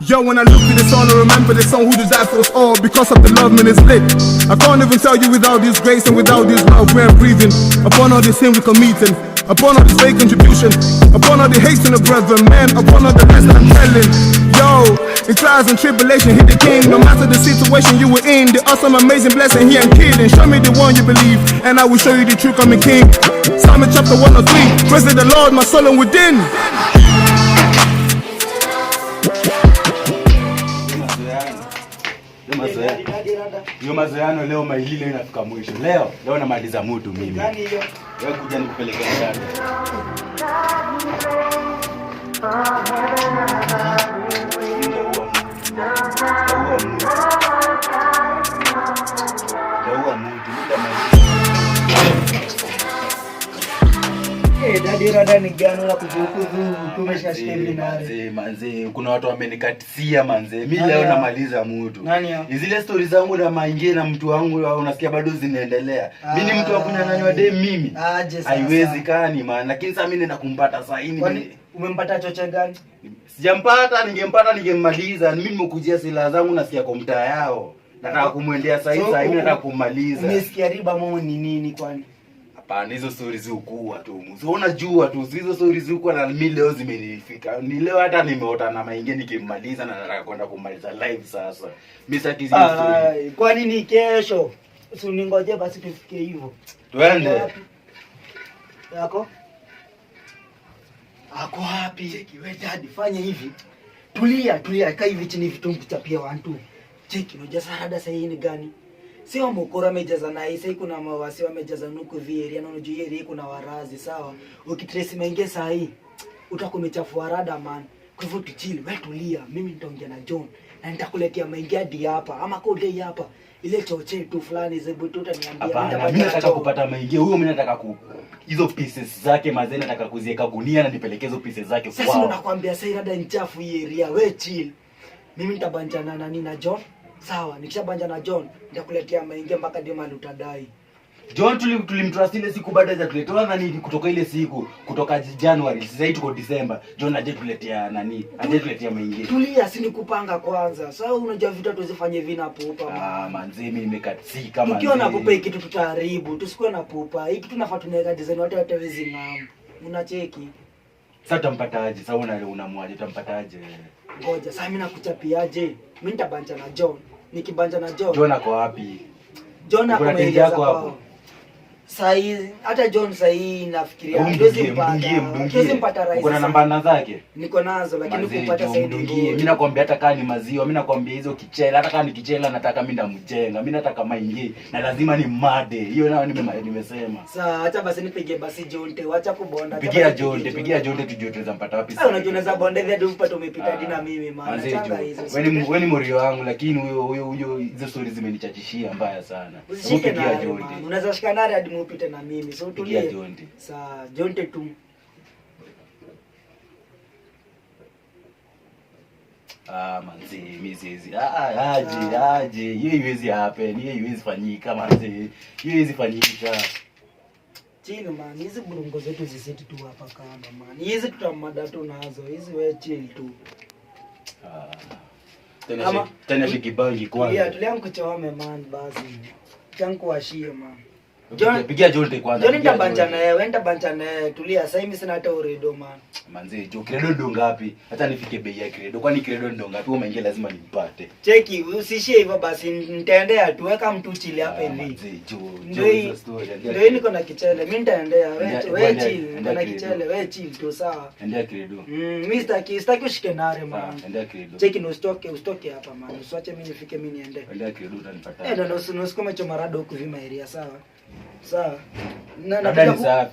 Yo, when I look to the sun, I remember the song who desired for us all. Because of the love, man, it's lit. I can't even tell you without this grace and without this love we're breathing. Upon all the sin we committing, upon all this fake contribution, upon all the hate in the brethren, man, upon all the rest I'm telling. Yo, in trials and tribulation, hit the king. No matter the situation you were in, the awesome, amazing blessing, he ain't kidding. Show me the one you believe, and I will show you the truth, I'm a king. Psalm chapter 103, praise the Lord, my soul and within. Yo mazoeano leo mailile inafika mwisho. Leo namaliza mtu mimi. Gani hiyo? Wewe kuja nikupeleke ndani. Dadi rada ni gani la kujukuzu tumeshashika hivi nare. Manze, kuna watu wamenikatisia manze. Mimi leo namaliza mtu. Zile stories zangu na maingie na mtu wangu unasikia bado zinaendelea. Mimi ni mtu wa kunyang'anywa dem mimi. Haiwezekani man. Lakini sasa mimi nenda kumpata saa hii. Kwani umempata choche gani? Sijampata, ningemmaliza. Mimi nimekujia silaha zangu nasikia kwa mtaa yao. Nataka kumwendea saa hii, mimi nataka kummaliza. Umesikia riba mama ni nini kwani? Hapana, hizo stories zikuwa tu. So unajua tu hizo stories zikuwa na mimi leo zimenifika. Ni leo hata nimeota na maingie nikimaliza na nataka kwenda kumaliza live sasa. Mimi sasa hizo stories. Kwa nini kesho? Usiningoje basi tufike hivyo. Twende. Yako? Ako wapi? Cheki wewe dad, fanya hivi. Tulia, kaa hivi chini vitu mkuchapia watu. Cheki unajua sarada sasa hii ni gani? Sio mkora mejaza na hii kuna mawasi wamejaza nuku vieri na unajua hii kuna warazi sawa. Ukitrace maingia saa hii utakumechafua rada man. Kwa hivyo tuchili, wewe tulia. Mimi nitaongea na John na nitakuletea maingia hadi hapa ama kode hapa. Ile choche tu fulani zebu tu utaniambia. Mimi nataka kupata maingia. Huyo mimi nataka hizo pieces zake mazee nataka kuziweka gunia na nipeleke hizo pieces zake kwao. Sasa nakwambia sasa rada ni chafu hii area. Wewe chill. Mimi nitabanjana na nani na John. Sawa, nikishabanja na John, nitakuletea maingia mpaka ndio mali utadai. John tulimtrust ile siku baada ya tuletewa nani kutoka ile siku, kutoka January, sasa hivi tuko December. John aje tuletea nani? Aje tuletea maingia. Tulia, si nikupanga kwanza. Sasa unajua vitu tuzifanye vina pupa. Manze mimi nimekatika manze. Tukiwa na pupa hiki kitu tutaharibu. Tusikuwe na pupa. Hiki tunafaa tunaweka design watu watawezi ngam. Unacheki. Sasa tampataje? Sasa unamwaje tampataje? Ngoja, sasa mimi nakuchapiaje? Mimi nitabanja na John. Nikibanja na John. John ako wapi? John ako hapo. Sai hata John sai nafikiria hatuwezi mpata rais. Uko na namba zake? Niko nazo lakini kupata sai ndio. Mimi nakwambia hata kama ni maziwa, mimi nakwambia hizo kichela, hata kama ni kichela nataka mimi ndamjenga. Mimi nataka maingie na lazima ni made. Hiyo nao nimesema. Sasa acha basi nipige basi John te, acha kubonda. Pigia John tujue tunaweza mpata wapi sasa. Unajua unaweza bonde hadi upate umepita hadi na mimi maana changa hizo. Wewe ni morio wangu lakini huyo hizo stories zimenichachishia mbaya sana. Pigia John. Unaweza shikana hadi upite na mimi. So tulie. Sawa, Jonte tu. Manze, mizizi. Aje. Hiyo haiwezi happen. Hiyo haiwezi fanyika manze. Hiyo haiwezi fanyika. Chill man, hizi burungo zetu ziseti tu hapa kama man. Hizi tutamada tu nazo. Hizi wewe chill tu. Tena shikibangi kwanza. Tulia mkuchome man basi. Changu washie man. Pigia John kwanza. John nitabanja naye, wewe nitabanja naye. Tulia, sasa mimi sina hata uredo man. Manze, credo ndo ngapi? Hata nifike bei ya credo. Kwani credo ndo ngapi? Wewe maingia lazima nipate. Cheki, usishie hivyo basi nitaendea tu weka mtu chili hapa hivi. Manze, John story. Ndio niko na kichele. Mimi nitaendea. Wewe chill, niko na kichele. Wewe chill tu sawa. Endea credo. Mimi sitaki ushike nare man. Endea credo. Cheki no usitoke hapa man. Usiache mimi nifike mimi niende. Endea credo utanipata. Ndio usikome chomarado huku vima area sawa. Sawa.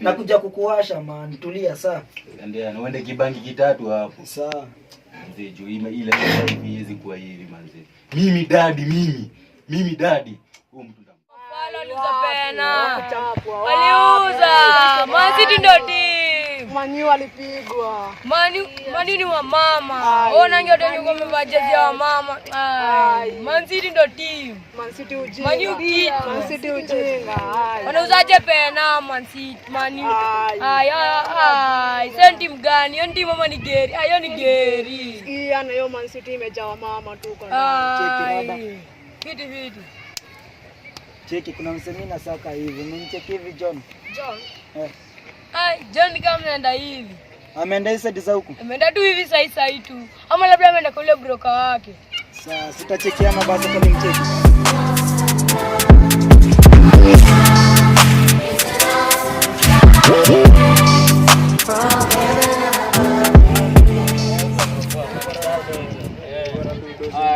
Nakuja kukuwasha man, tulia sawa. Endea na uende kibangi kitatu hapo. Sawa. Manze jo ile hivi kuwa hivi manze. Mimi dadi. Huo mtu ndo. Wala nizapena. Waliuza. Man City ndio team. Manu alipigwa. Manu ni wa mama. Ona nyote yuko amevaa jezi ya mama. Man City ndo team. Man City ujinga. Man City ujinga. Wanauzaje pena Man City? Manu. Sasa team gani? Hiyo team mama ni Geri. Hiyo ni Geri. Ana hiyo Man City imejaa mama tu kwa Cheki Viti. Cheki kuna msemina saka hivi. Mnicheki hivi John. John kama anaenda hivi. Ameenda hivi sasa huko. Ameenda tu hivi sasa tu. Ama labda ameenda kwa ile broker wake. Sasa sitachekiana basi kwa nimcheki.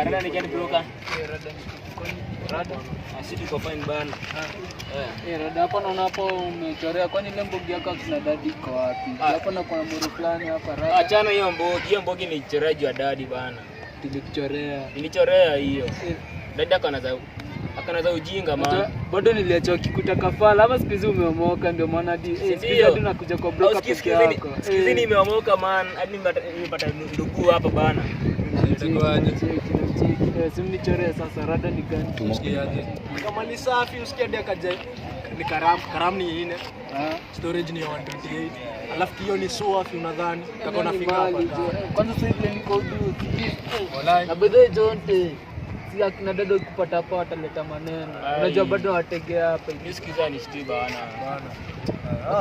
Rada ni gani broker? Rada. Asidi kwa fine bana. Rada hapa naona hapo umechorea, kwani ile mbogi yako kuna dadi iko wapi? Hapa na kuna moro fulani hapa rada. Achana hiyo mbogi ni choreji wa dadi bana. Nilichorea hiyo. Dadi akanaza ujinga maana. Bado niliacha kikuta kafala ama siku hizi umeomoka ndio maana hadi siku tunakuja kwa broker peke yako. Siku hizi nimeomoka man, hadi nimepata ndugu hapa bana. Simnichore sasa rada ni gani? Tusikiaje? Kama ni safi usikie hadi akaje ni karam ni ine. Storage ni 128. Alafu hiyo ni safi unadhani utakuwa nafika hapa. Kwanza sasa hivi niko juu. Wallahi. Na bado jonte. Si akina dada kupata hapa wataleta maneno. Unajua bado wategea hapa. Nisikiza ni Steve bana.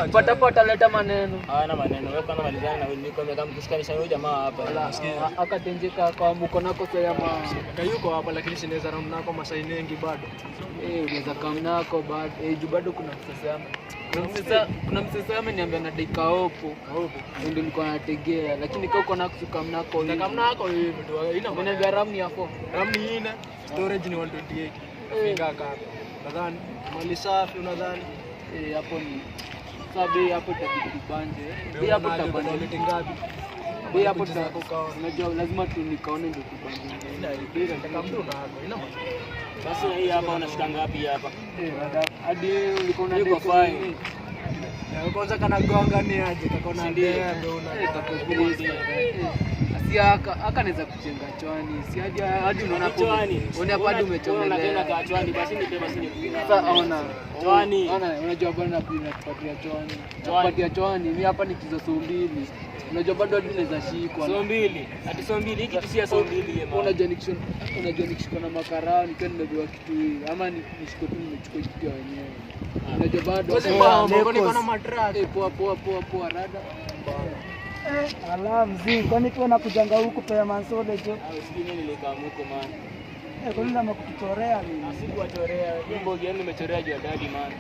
Kupata hapa wataleta maneno. Hana maneno. Wewe kama malizana na niko kama kushikanisha huyo jamaa hapa. Akatenjeka kwa mko nako sasa ya Kayuko hapa lakini sinaweza namnako masai mengi bado. Unaweza kamnako bado. Bado kuna msasa. Kuna msasa ameniambia na dakika hapo. Ndio nilikuwa nategea lakini kama uko nako kamnako. Kamnako hivi ndio ina maana gharama ni hapo. RAM ni ine, storage ni 128. Fika hapa. Nadhani mali safi unadhani hapo ni sabi hapo tutabanje. Bei hapo tutabanje ngapi? Bei hapo unajua lazima tu nikaone ndio tubanje. Bei nataka mtu nako. Ina maana. Basi hii hapa unashika ngapi hapa? Hadi ulikuwa unadai fine. Kwanza kana gonga ni aje kakona ndio utakuuliza. Asiaka akanaweza kujenga chwani. Si hadi unaona hapo. Unaona hapo hadi umechomelea. Unaona chwani basi nipe basi sasa ona. Chwani. Unajua bwana tunapatia chwani. Tunapatia chwani. Mimi hapa nikizo so mbili. Unajua bado hadi naweza shikwa. So mbili. Hadi so mbili hiki tusia so mbili yema. Unajua nikishikwa na makarao nikiwa nimebeba kitu hii ama nishiko tu nimechukua kitu wenyewe. Unajua bado sasa niko na matraka. Poa rada. Ala mzee, kwani tu nakujanga huku pea Mansode jo? Usikini nilikaa huko man. Kwa nini nakuchorea mimi? Asikuchorea. Mbogi yangu nimechorea juu ya dadi man.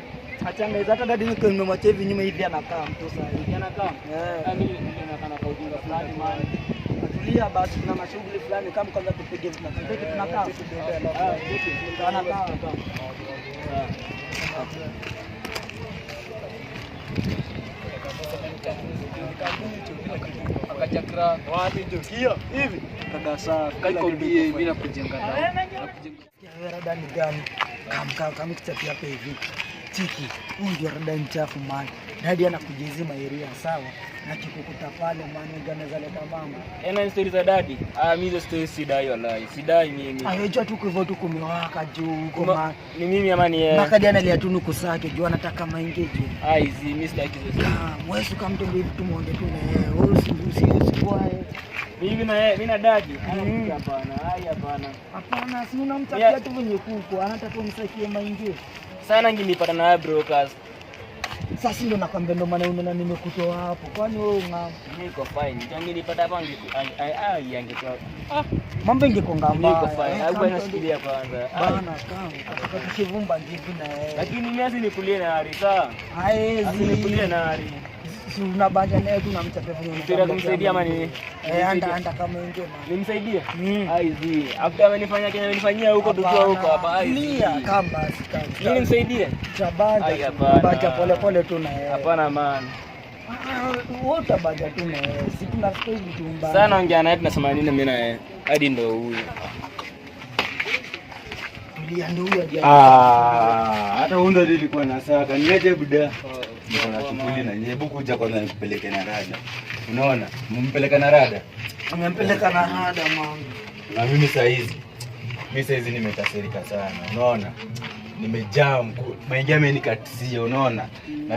Achanga hizo hata dadi niko nimemwacha hivi nyuma hivi anakaa mtu sasa hivi. Anakaa? Mimi ninakaa kwa ujinga fulani man. Tulia basi kuna mashughuli fulani kama kwanza tupige tunakaa. Anakaa. Akachakra wapi ndio hiyo hivi kada saa kaiko bie mimi nakujenga dao rada ni gani kama kichapia hapa hivi tiki huyu ndio rada mchafu man dadi anakujezea maeria sawa na kikukuta pale man nganeza leta mama Ena story za dadi mimi hizo stories sidai wallahi sidai mimi hiyo tu hivyo tu kumewaka juu huko man ni mimi ama ni yeye makadi analia tu nuku sake juu anataka maingi juu hizi mimi sitaki hizo mwezi kama mtu hivi tu muonge tu na yeye wewe usikuae mimi na yeye mimi na dadi hapana hapana si unamtakia tu venye kuko anataka umsakie maingi sana nginipata na brokers sasa ndio nakwambia ndo maana unaona nimekutoa hapo kwani wewe niko fine tangi nipata hapa angetoa mambo ingekonga mbaya niko fine au bwana sikilia kwanza bana kama tukivumba ndivi na yeye lakini mimi nikulie na hari sawa haezi nikulie na hari si unabanja naye tu namchapia vile unataka kumsaidia ama nini anda kama ingine nimsaidie hizi after amenifanyia Kenya amenifanyia huko tukiwa huko hapa hizi kama basi mimi nimsaidie tabanja baja pole tu na yeye hapana man wote baja tu na yeye si tunafika hivi tu mbaya sana ongea naye tunasema nini mimi na yeye hadi ndo huyu tulia ndo huyu hata huyo ndio nilikuwa nasaka niaje buda niko na shughuli na hebu kuja kwanza nikupeleke na rada. Unaona? Mumpeleka na rada. Umempeleka na rada mwangu. Na mimi saizi nimekasirika sana. Unaona? Nimejaa maingia amenikatisia, unaona? Na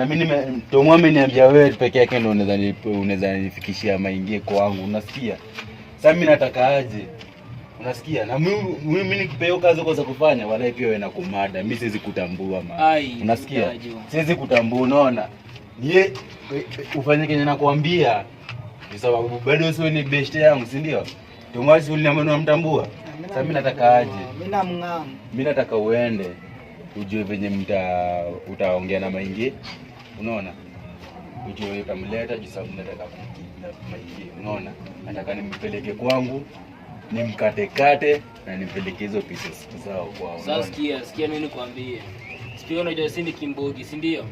mimi Tomu ameniambia wewe peke yake ndio unaweza nifikishia maingie kwangu, unasikia? Sasa mimi nataka aje? Unasikia? Na mimi nikipeo kazi kwa kufanya wala pia wewe na kumada. Mimi siwezi kutambua unasikia? Siwezi kutambua, unaona? Yeye ufanye kenye nakwambia. Kwa sababu bado sio ni best yangu, si ndio? Tomwasi ulinamwona mtambua. Sasa mimi nataka aje? Mimi namngamu. Mimi nataka uende ujue venye utaongea na maingie. Unaona? Ujue utamleta juu sababu nataka maingie. Unaona? Nataka nimpeleke kwangu, nimkate na nimpeleke hizo pieces zao kwao. Sasa sikia mimi nikwambie. Sio unajua sisi ni kimbogi, si ndio?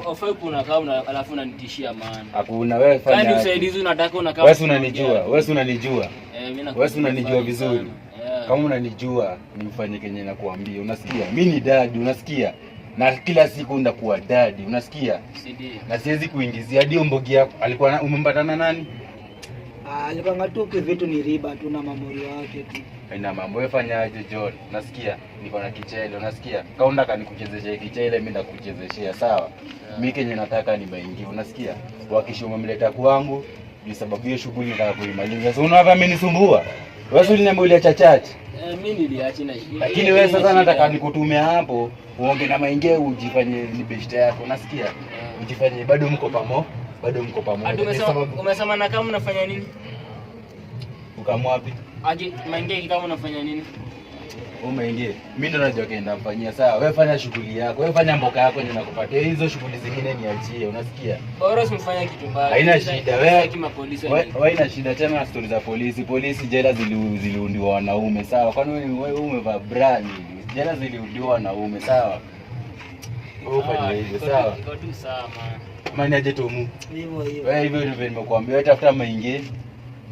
Ofai kuna kama alafu unanitishia maana. Hakuna wewe fanya. Yaani usaidizi unataka unakaa. Wewe unanijua. Mimi wewe unanijua vizuri. Kama unanijua nifanye kenye nakuambia. Unasikia? Mimi ni dadi, unasikia? Na kila siku ndakuwa dadi, unasikia? Na siwezi kuingizia hadi mbogi yako. Alikuwa umempatana nani? Alikuwa ngatuke vitu ni riba tu na mamori wake tu. Haina mambo, wewe fanya aje John? Nasikia niko na kichele, unasikia? Kama unataka nikuchezeshe kichele mimi ndakuchezeshea, sawa? Mimi kenye nataka ni maingi, unasikia? Wakisha umemleta kwangu, ni sababu hiyo shughuli nataka kuimaliza. Sasa unaona mimi nisumbua? Wewe uliniambia ile chachachi. Mimi niliacha na shida. Lakini wewe sasa nataka nikutumia hapo, uonge na maingi ujifanye ni best yako, unasikia? Ujifanye bado mko pamoja. Umesema na kama unafanya nini? Ukamwapi? Aje maingie kama unafanya nini? Umeingie. Mimi ndo najua kaenda mfanyia, sawa. Wewe fanya shughuli yako. Wewe fanya mboka yako yenye nakupatia. Hizo shughuli zingine niachie, unasikia? Bora usimfanye kitu mbaya. Haina shida wewe. Kama polisi. Wewe haina shida tena na stories za polisi. Polisi jela ziliundiwa wanaume, sawa? Kwani wewe umevaa brand? Jela ziliundiwa wanaume, sawa? Wewe fanya hivyo, sawa? Iko tu sawa man. Mani aje Tomu. Hivyo. Wewe hivyo ndivyo nimekuambia. Wewe tafuta maingie.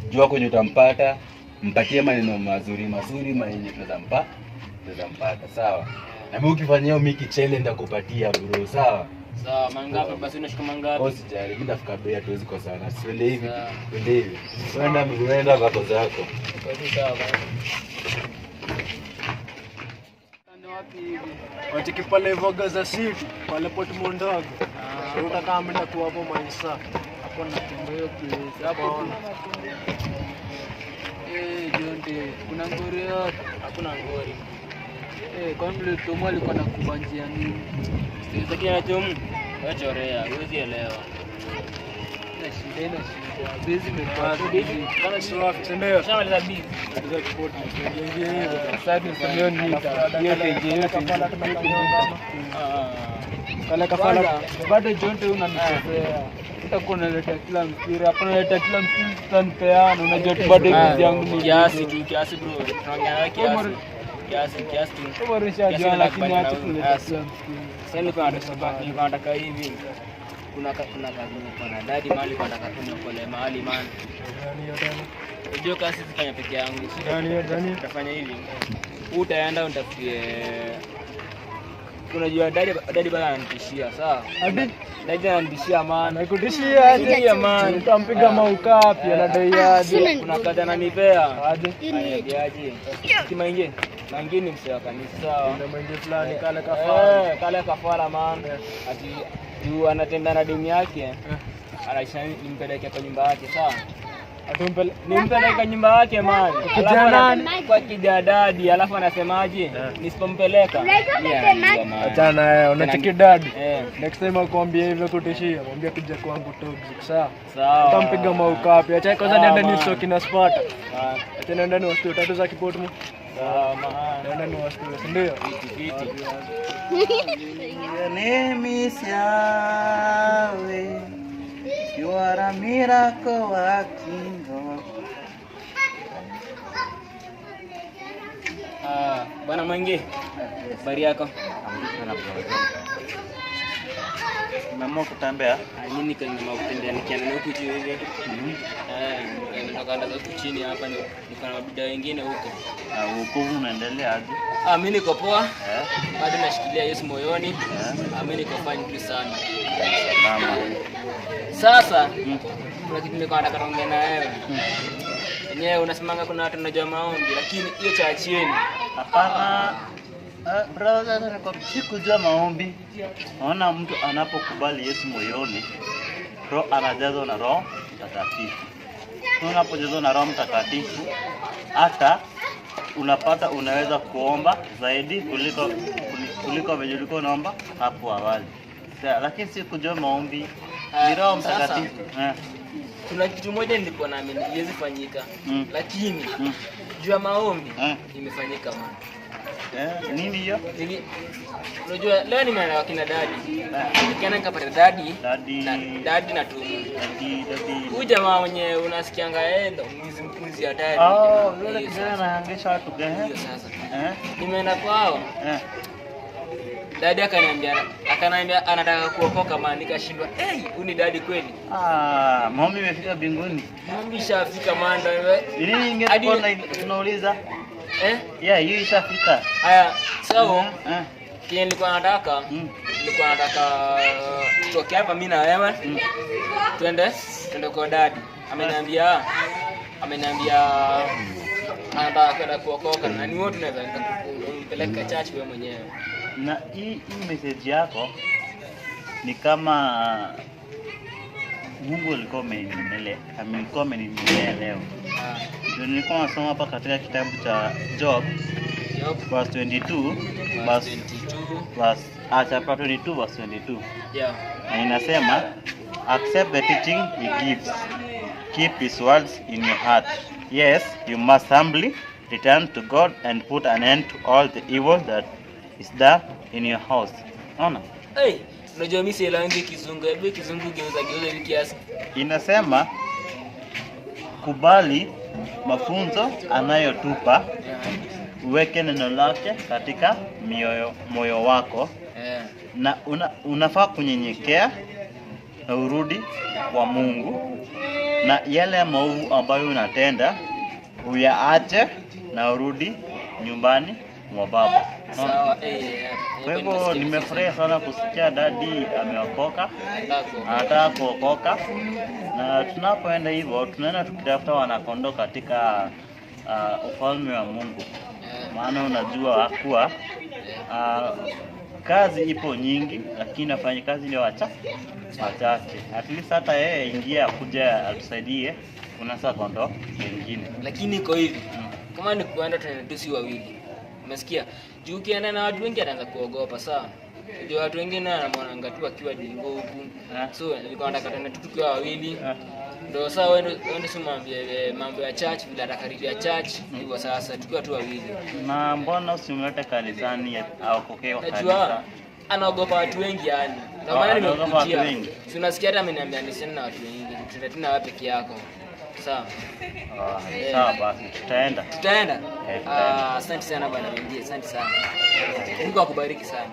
Jua kwenye utampata. Mpatie maneno mazuri yenye tunazampata, sawa? Na mimi ukifanya hiyo miki challenge ndakupatia bro, sawa? Sawa, mangapi basi unashika mangapi? Usijali, mimi ndafika bei hatuwezi kwa sana. Twende hivi. Unaenda zako. Sawa basi. Kando wapi hivi? Watiki pale Voga za City, pale Port Mondogo. Unataka mimi tu hapo Maisa. Hapo na hiyo place. Hapo Jonte, kuna ngori hapo? Hakuna ngori. Kwa nini Tomu alikuwa anakubanjia nini? Sitaki na Tomu. Wachorea, huwezi elewa. Na shida. Bezi imepata. kama sio afitendea. Shamaliza bizi. Ndio kipoti. Ingia hiyo. Sasa tunasema nini? Yote. Kala kafala. Bado Jonte unanichezea. Utakuwa unaleta kila mpira, hapana unaleta kila mpira tunpeana, unajua tu bado hizi yangu ni kiasi bro. Tunaongea kiasi tu. Kama unashajua lakini acha kuleta kila mpira. Sasa nilikuwa nataka hivi. Kuna kuna dadi mahali nataka tunokole mahali man. Unajua kazi zifanya peke yangu. Ndani. Utafanya hivi. Utaenda utafikie. Unajua dadi bana ananitishia, sawa? Dadi ananitishia maana. Nakutishia aje maana. Utampiga maukapi anadai aje. Kuna kata ananipea. Aje. Kimaingie. Maingie ni msee wa kanisa, sawa? Ndio maingie fulani kale kafara man. Ati tu anatembea na demu yake. Anaisha nimpeleke kwa nyumba yake, sawa? Nimpeleka nyumba yake man. Kwa kidadadi alafu anasemaje? Nisipompeleka. Achana naye, unacheki dad. Next time akwambia hivyo kutishia, mwambie kija kwangu toxic, sawa? Sawa. Utampiga maukapi. Acha kwanza niende ni stock na spata. Acha niende ni wastu tatu za kipoto mu. Sawa man. Niende ni wastu, ndio. Your name is Yahweh. You are a miracle working God. Bwana Mange. Habari yako? Umeamua kutembea? Mimi nikaamua kutembea nikienda huku juu hivi. Nikaenda huku chini hapa niko na bidhaa wengine huko. Huko unaendelea aje? Mimi niko poa. Bado nashikilia Yesu moyoni. Mimi niko fine tu sana. Mama. Sasa kuna kitu nilikuwa nataka kuongea na wewe. Yenyewe unasemanga kuna watu wanajua maombi lakini hiyo chaachieni. Hapana. Brother, kwa sikujua maombi. Naona mtu anapokubali Yesu moyoni, roho anajazwa na Roho Mtakatifu. Unapojazwa na Roho Mtakatifu, hata unapata unaweza kuomba zaidi kuliko vile ulikuwa unaomba hapo awali. Lakini sikujua maombi ni Roho Mtakatifu. Kuna kitu moja nilikuwa naamini iweze fanyika, lakini juu ya maombi imefanyika man. Nini hiyo? Unajua leo nimeenda kina dadi. Nikiana nikapata dadi na tu. Huyu jamaa mwenye unasikianga yeye ndo mwizi hatari. Yule kijana anahangaisha watu gani? Hiyo sasa. Nimeenda kwao. Dadi akaniambia anataka kuokoka man, nikashindwa. Huyu ni dadi kweli? Maombi imefika mbinguni. Maombi ishafika man. Nini ingekuwa tunauliza? Hiyo ishafika. Haya, sawa. Kile nilikuwa nataka tutoke hapa mimi na wewe. Twende kwa dadi. Ameniambia anataka kwenda kuokoka na ni wote tunaweza kumpeleka church wewe mwenyewe. Na hii message yako ni kama Mungu alikuwa amenielea leo. Ndio nilikuwa nasoma hapa katika kitabu cha Job verse 22 chapter 22 verse 22. Na inasema accept the teaching he gives. Keep his words in your heart. Yes, you must humbly return to God and put an end to all the evil that is done in your house. Ona? Unajua mimi sielewi kizungu, hebu kizungu geuza hivi kiasi. Inasema kubali mafunzo anayotupa, uweke neno lake katika moyo wako, na unafaa kunyenyekea na urudi kwa Mungu, na yale maovu ambayo unatenda uyaache na urudi nyumbani mwa Baba. Sawa. Kwa hivyo nimefurahi sana kusikia dadi ameokoka, anataka kuokoka, na tunapoenda hivyo tunaenda tukitafuta wanakondoo katika ufalme wa Mungu. Maana unajua kuwa kazi ipo nyingi, lakini wafanyikazi ni wachache. At least hata yeye ingia kuja atusaidie kunasa kondoo wengine. Lakini iko hivi, kama ni kuenda tunaendelea wawili. Umesikia? Juu ukienda na watu wengi anaanza kuogopa sawa. Ndio watu wengine wanamwona tu akiwa dingo huku. So nilikuwa nataka tena tukiwa wawili. Ndio sawa wewe simwambie mambo ya church bila atakaribia church hivyo sasa tukiwa tu wawili. Na mbona usimlete kanisani au kokeo kanisa? Najua anaogopa watu wengi yani. Ndio maana nimekutia. Si unasikia hata ameniambia niseme na watu wengi. Tutaenda wapi peke yako? Sawa. Sawa basi tutaenda. Asante sana bwana Wengie, asante sana. Mungu akubariki sana.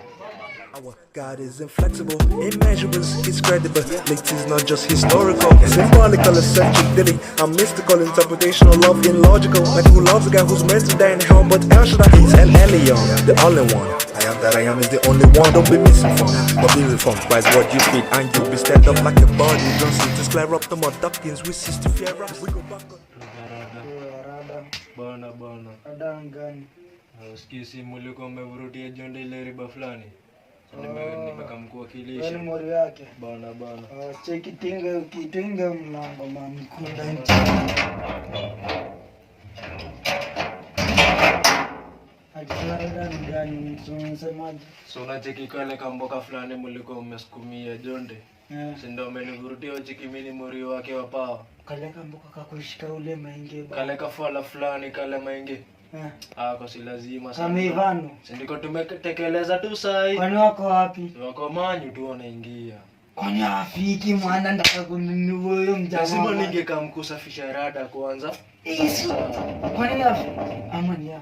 Our God is inflexible, immeasurable, He's credible. It is not just historical, symbolical, eccentric, dilly. A mystical interpretation of love, illogical. Like who loves a guy who's meant to die in hell, but El Shaddai, he's El Elyon, the only one. I am that I am is the only one. Don't be misinformed, but be reformed. By what you feed, and you'll be stand up like a body. Don't see to clear up the mud duckings. We cease to fear us. We go back on. Bana. Adangani. Usikie simu liko umevurutia jonde ile riba fulani. Nimekamkuwakilisha. Wewe mori yake. Bana. Cheki kitinga mlango mamkunda nchi. Akisarada ndani msemaji. So unacheki kale kamboka fulani mliko umesukumia jonde. Si ndio umenivurutia cheki mimi mori wake wa pao. Kale kamboka kakushika ule mainge bana. Kale kafala fulani kale mainge. Kwa si lazima sana. Amevano. Sindiko tumetekeleza tu sai. Kwani wako wapi? Wako manyu tu wanaingia. Kwani afiki mwana ndaka kununua huyo mjamaa. Lazima ningekamkusafisha rada kwanza. Kwani afi? Amani ya.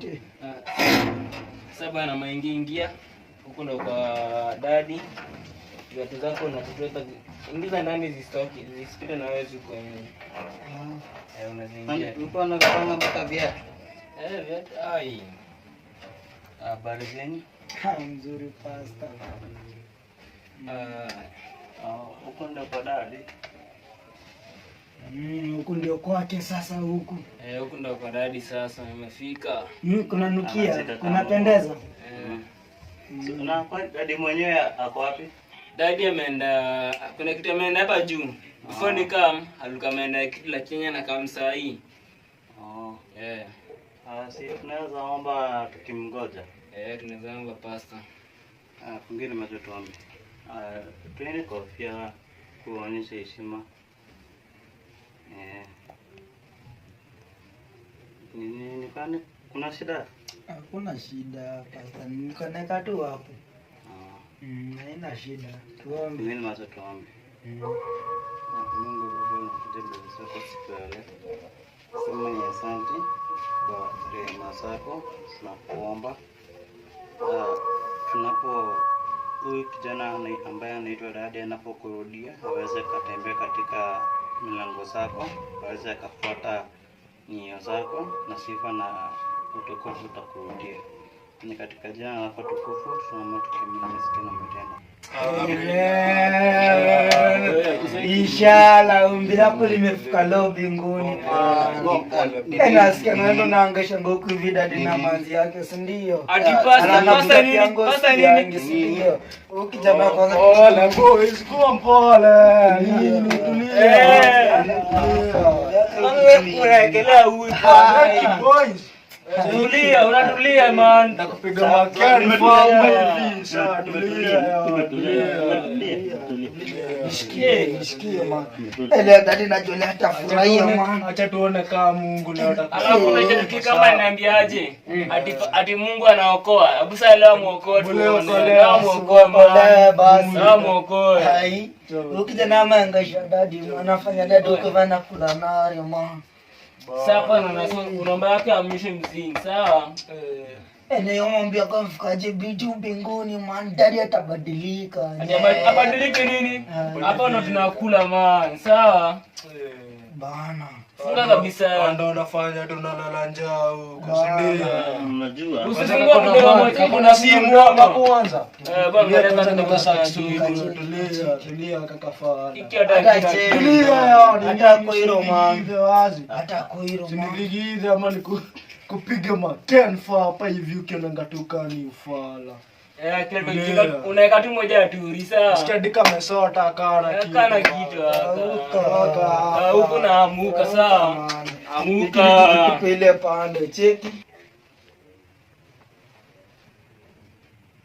Asante. Sasa bana maingia huko ndo kwa dadi. Viatu zako na tutaweka ingiza ndani zisipite na wewe huko yenyewe. Unazingia. Uko anapanga mpaka viatu. Viatu ai. Habari zenu? Mzuri pasta. Huko ndo kwa dadi. Huku ndio kwake sasa huku. Huko ndo kwa dadi sasa nimefika. Kuna nukia, kunapendeza. Na kwa dadi mwenyewe ako wapi? Dadi ameenda kuna kitu ameenda hapa juu. Before ni come, alikuwa ameenda kitu la Kenya na kama saa hii. Si tunaweza omba tukimgoja. Tunaweza omba pasta. Kungine mazotuombe. Tuende kofia kuonyesha heshima. Ni kwani kuna shida? Hakuna shida pasta. Nikoneka tu hapo. Haina shida. Tuombe. Mimi mazo tuombe. Mungu Baba nakuja zako siku ya leo. Sema ni asante kwa rehema zako na kuomba. Tunapo huyu kijana ambaye anaitwa Dadi anapokurudia aweze kutembea katika milango zako, aweze kufuata nyayo zako na sifa na utukufu utakurudia. Ni katika jina lako tukufu tunaomba tukimini msikia na mtenda. Inshallah ombi lako limefika leo mbinguni. Nasikia naenda naangesha ngoku vida dina manzi yake, si ndio? Pasta nini? Ndio. Ukijana kwanza pole boys, kuwa mpole. Nini tulia. Unaekelea huyu boys. Tulia, unatulia man. Nakupiga makali kwa hivi. Sasa Nishikie man. Ele dadi najua hata furahia man. Acha tuone kama Mungu leo atakuwa. Alafu unajua kama niambiaje? Ati Mungu anaokoa. Hebu sasa leo muokoe tu. Leo muokoe basi. Leo muokoe. Hai. Ukija na mangasha dadi anafanya dadi ukivana kula nari man. Sasa unaomba yake amshe mzingi, sawa? Niombe akamfikaje bitu mbinguni man, dadi atabadilika. Abadilike nini? Hapa ndo tunakula man, sawa? Bana. Funga kabisa. Ndio unafanya tunalala njaa huko, ndio. Unajua. Usifungua mdomo moja kuna simu hapa kwanza. Bwana ndio tulia kakafana. Hata koiro man. Hata koiro man. Sinigize ama kupiga ma 10 fa hapa hivi ukiona ngatuka ni ufala. Unaweka tu moja tu risa. Usiandika mesota kana kitu. Kana kitu hapa. Huko na amuka sawa. Amuka. Ile pande cheki.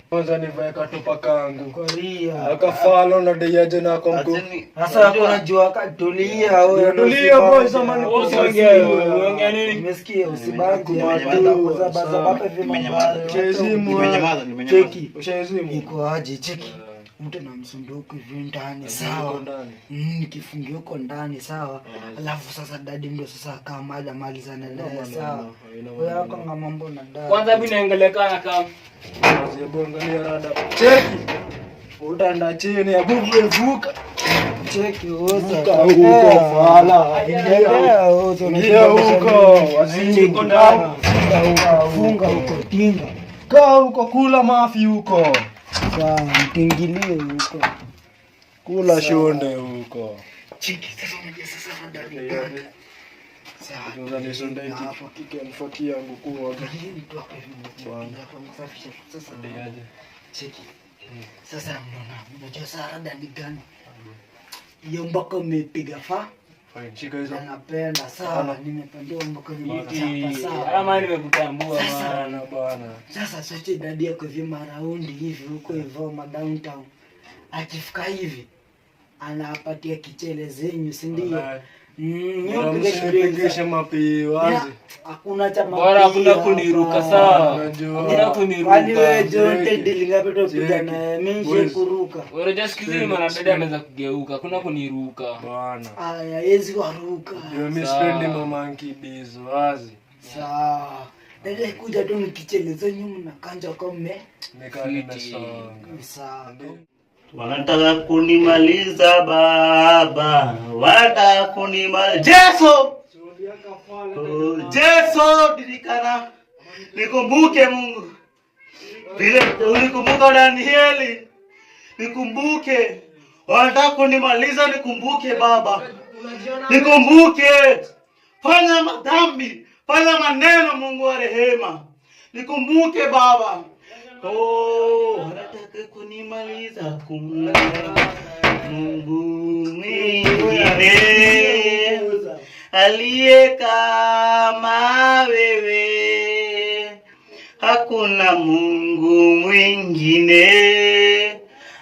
Kwanza nivae katupa kangu. Korea. Akafalo na deyaje na komko. Sasa kuna jua katulia wewe. Tulia boys zamani ongea nini? Nimesikia usibange kwa sababu Nimenyamaza. Cheki. Ushaezimu. Iko aje cheki. Mtu na msunduku hivi ndani sawa. Nikifungia huko ndani sawa. Alafu sasa dadi ndio sasa kama mali zanaendelea sawa. Wewe hapo ngama mambo na dadi. Kwanza mimi naangalia kana kama Angalia rada. Cheki. Utaenda chini ya bubu evuka. Cheki wote. Huko fala. Ingia huko. Wazini ndani. Funga huko tinga. Kaa huko kula mafi huko. Sawa, mtingilie huko. Kula shonde huko. Cheki sasa unajua sasa dadi. Sawa. Ndio nisonde hapo kike mfuatia yangu kwa sasa ndiaje. Cheki. Sasa unajua sasa dadi gani? Hiyo mpaka umepiga fa. Shika hizo. Napenda sawa, nimepandia mpaka nimechapa sawa. Ama nimekutambua bwana bwana. Sasa sote dadi yako hivi maraundi hivi huko hivyo ma downtown. Akifika hivi anapatia kichele zenyu, si ndio? Nipigisha mapi wazi. Hakuna cha mapi. Bora hakuna kuniruka sawa. Hakuna kuniruka. Kwani wewe jote dili ngapi tupiga na mimi kuruka. Wewe just kizini maana dada anaweza kugeuka. Hakuna kuniruka. Bwana. Aya, yezi waruka. Mimi sipendi mamanki bizo wazi. Sawa. Dada kuja tu nikicheleza nyuma na kanja kama wanataka kunimaliza baba, wanataka kunimaliza Yesu. Yesu dirikana, nikumbuke Mungu vile ulikumbuka Danieli, nikumbuke. Wanataka kunimaliza, nikumbuke Baba, nikumbuke. Fanya madhambi, fanya maneno Mungu wa rehema, nikumbuke Baba. Wanataka kunimaliza, kuna Mungu mwingine aliye kama wewe, hakuna Mungu mwingine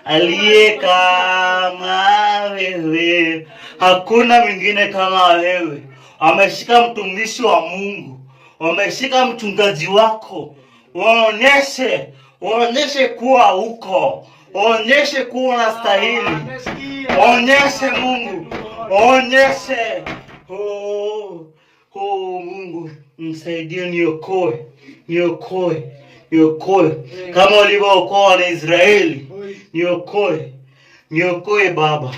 aliye kama wewe, hakuna mwingine kama wewe. Ameshika mtumishi wa Mungu, ameshika mchungaji wako, waonyeshe kuwa uko, waonyeshe kuwa unastahili, waonyeshe Mungu, waonyeshe. Mungu msaidie, niokoe kama ulivyookoa wana Israeli. Niokoe Baba,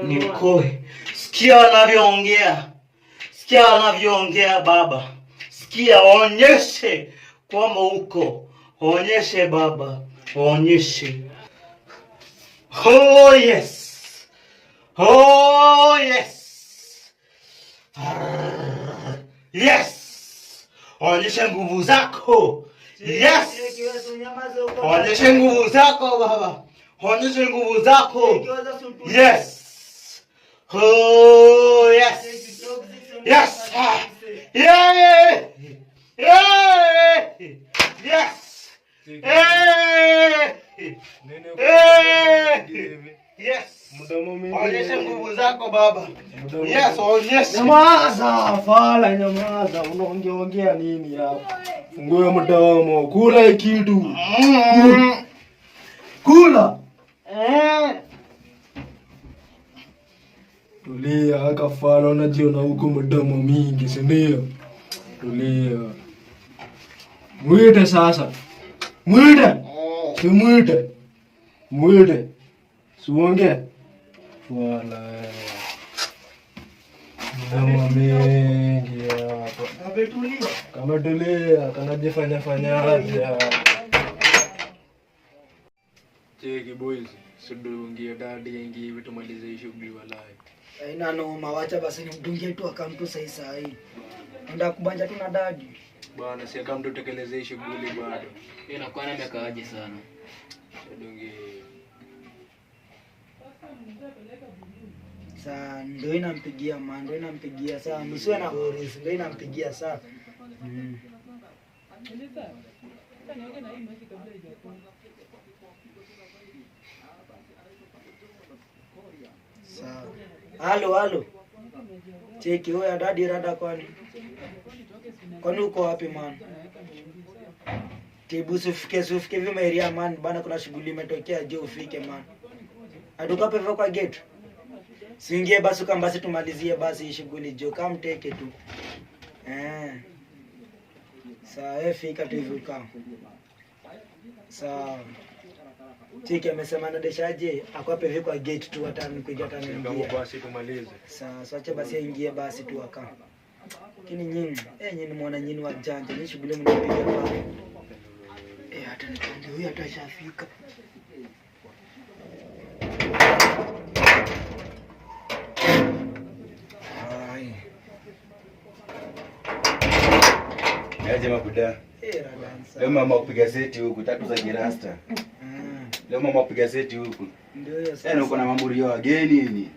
niokoe. Sikia wanavyoongea Baba, sikia, waonyeshe kwamba uko, waonyeshe Baba, waonyeshe. Oh yes, onyesha nguvu zako. Onyesha nguvu zako Baba, onyesha nguvu zako. Oh yes. Yes. Onyesha nguvu zako Baba. Yes, onyesha. Nyamaza, unaongea nini hapa? Fungue mdomo, kula kitu. Kula. Tulia, kafala, unajiona huko mdomo mingi, si ndio? Tulia. Mwite sasa. Mwite. Suonge. Wala. Mdomo mingi hapa. Kama tulia, kanajifanya aje. Cheki boys, sidungie dadi ingi hivi tumalize shughuli walai. Haina noma, wacha basi nimdungie tu akamtu sasa hii. Nenda kubanja tu na dadi. Bwana si akamtu tekeleze shughuli bado. Inakuwa na mekaaje sana. Sidungie. Sasa ndio inampigia sasa, msiwe na worries, ndio inampigia sasa. Halo. Cheki wewe dadi rada kwani uko wapi man? Tibu sufike vima area man bana, kuna shughuli imetokea je ufike man. Aduka pevo kwa gate. Siingie basi kama basi tumalizie basi shughuli jo kama mteke tu. Sawa fika tu hivyo kama. Sawa. Chiki amesema nadeshaje akwape hivi kwa gate tu hata nikuja hata niingie. Basi tumalize. Sasa acha basi aingie basi tu aka. Lakini nyinyi nyinyi muona nyinyi wa janja, ni shughuli mnapiga pale. Hata nikwambia huyu atashafika. Aje mabuda. Leo mama kupiga seti huku tatu za kirasta. Leo mama kupiga seti huku. Ndio hiyo sasa. Yaani uko na mamuri ya wageni ni.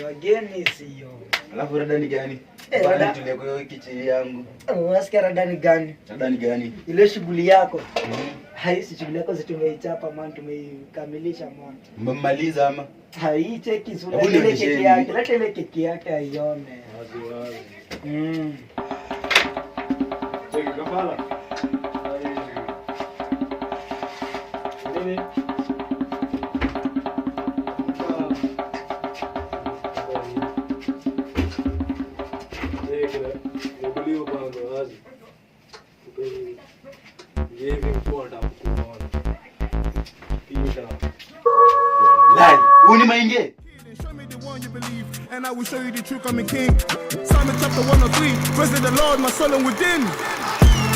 Wageni sio. Alafu rada ni gani? Bana tule kwa kichi yangu. Unasikia rada ni gani? Rada ni gani? Ile shughuli yako. Si shughuli yako tumeichapa man, tumeikamilisha man. Mmaliza ama? Hii cheki sura ile keki yake, leta ile keki yake aione. Wazi. Cheki kafala. Nini? Cheki, ndio mainge. Show me the one you believe, and I will show you the true coming king. Psalm chapter 103, praise the Lord, my soul and within.